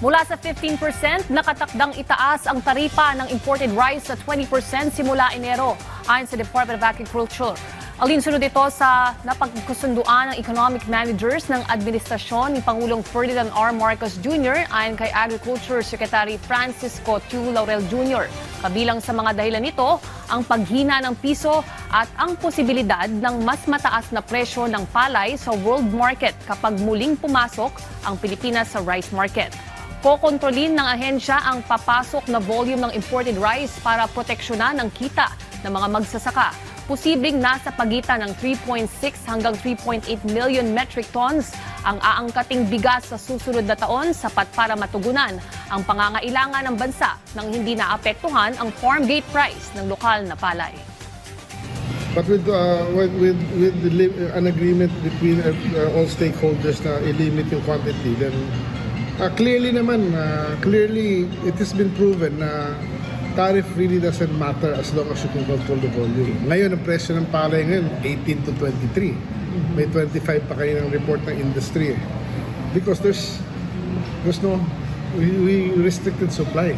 Mula sa 15%, nakatakdang itaas ang taripa ng imported rice sa 20% simula Enero, ayon sa Department of Agriculture. Alinsunod ito sa napagkasunduan ng economic managers ng administrasyon ni Pangulong Ferdinand R. Marcos Jr. ayon kay Agriculture Secretary Francisco Tu Laurel Jr. Kabilang sa mga dahilan nito, ang paghina ng piso at ang posibilidad ng mas mataas na presyo ng palay sa world market kapag muling pumasok ang Pilipinas sa rice market. Kokontrolin ng ahensya ang papasok na volume ng imported rice para proteksyonan ang kita ng mga magsasaka. Posibleng nasa pagitan ng 3.6 hanggang 3.8 million metric tons ang aangkating bigas sa susunod na taon, sapat para matugunan ang pangangailangan ng bansa nang hindi naapektuhan ang farm gate price ng lokal na palay. But with an agreement between all stakeholders na i-limit yung quantity, then clearly it has been proven na tariff really doesn't matter as long as you can control the volume. Ngayon, ang presyo ng palay ngayon, 18 to 23. May 25 pa kayo ng report ng industry. Because there's no, we restricted supply.